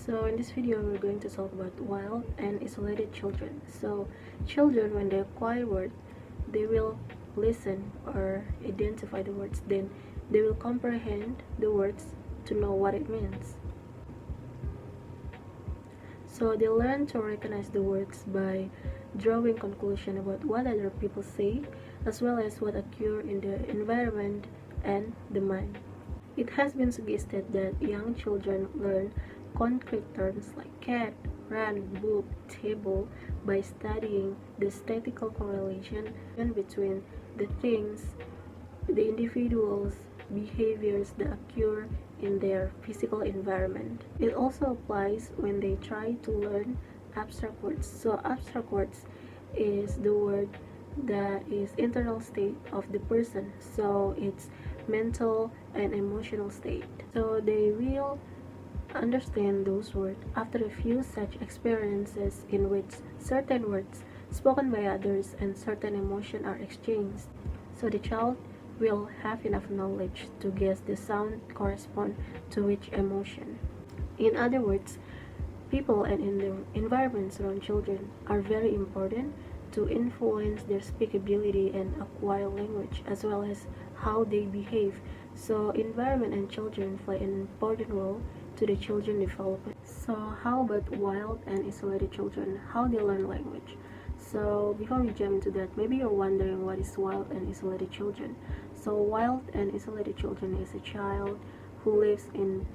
So in this video we're going to talk about wild and isolated children. So children, when they acquire words, they will listen or identify the words, then they will comprehend the words to know what it means. So they learn to recognize the words by drawing conclusion about what other people say, as well as what occur in the environment and the mind. It has been suggested that young children learn concrete terms like cat, run, book, table by studying the statistical correlation between the things, the individuals' behaviors that occur in their physical environment. It also applies when they try to learn abstract words. So abstract words is the word that is internal state of the person, so it's mental and emotional state. So they will understand those words after a few such experiences in which certain words spoken by others and certain emotion are exchanged. So the child will have enough knowledge to guess the sound correspond to which emotion. In other words, people and in the environments around children are very important to influence their speakability and acquire language, as well as how they behave. So environment and children play an important role to the children development. So how about wild and isolated children, how they learn language? So before we jump into that, maybe you're wondering what is wild and isolated children. So wild and isolated children is a child who lives in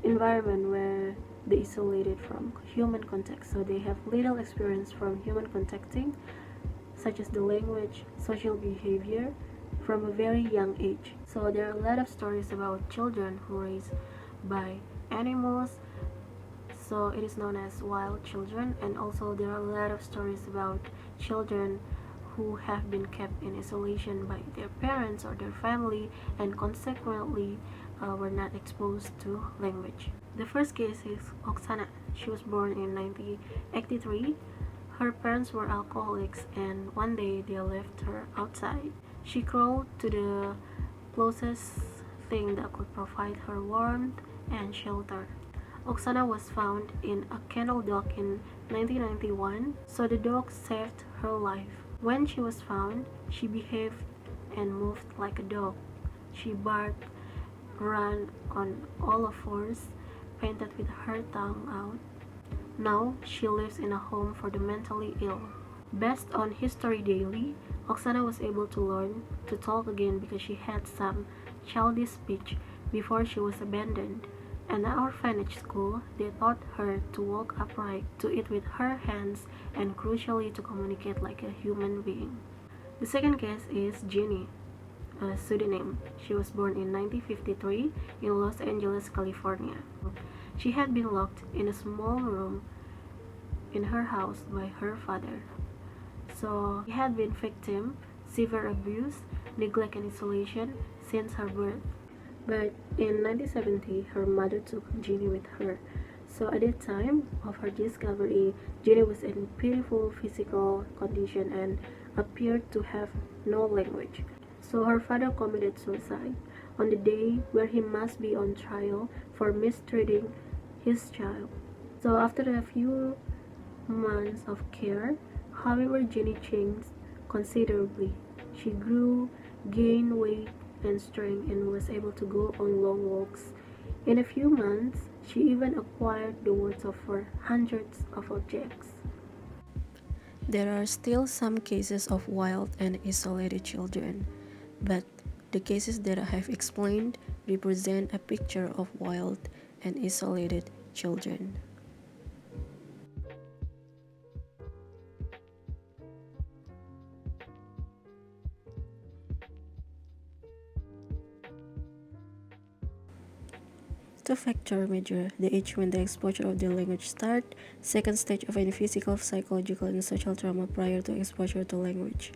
environment where they isolated from human contact, so they have little experience from human contacting, such as the language, social behavior, from a very young age. So there are a lot of stories about children who are raised by animals, so it is known as wild children. And also there are a lot of stories about children who have been kept in isolation by their parents or their family, and consequently were not exposed to language. The first case is Oksana. She was born in 1983. Her parents were alcoholics, and one day they left her outside. She crawled to the closest thing that could provide her warmth and shelter. Oksana was found in a kennel dog in 1991, so the dog saved her life. When she was found, she behaved and moved like a dog. She barked, ran on all fours, painted with her tongue out. Now she lives in a home for the mentally ill. Based on History Daily, Oksana was able to learn to talk again because she had some childish speech before she was abandoned. And at our orphanage school, they taught her to walk upright, to eat with her hands, and crucially to communicate like a human being. The second case is Jenny, a pseudonym. She was born in 1953 in Los Angeles, California. She had been locked in a small room in her house by her father. So she had been victim severe abuse, neglect, and isolation since her birth. But in 1970, her mother took Jenny with her. So at the time of her discovery, Jenny was in pitiful physical condition and appeared to have no language. So her father committed suicide on the day where he must be on trial for mistreating his child. So after a few months of care, however, Jenny changed considerably. She grew, gained weight and strength, and was able to go on long walks. In a few months, she even acquired the words of hundreds of objects. There are still some cases of wild and isolated children, but the cases that I have explained represent a picture of wild and isolated children. Two-factor measure the age when the exposure of the language start, second stage of any physical, psychological, and social trauma prior to exposure to language.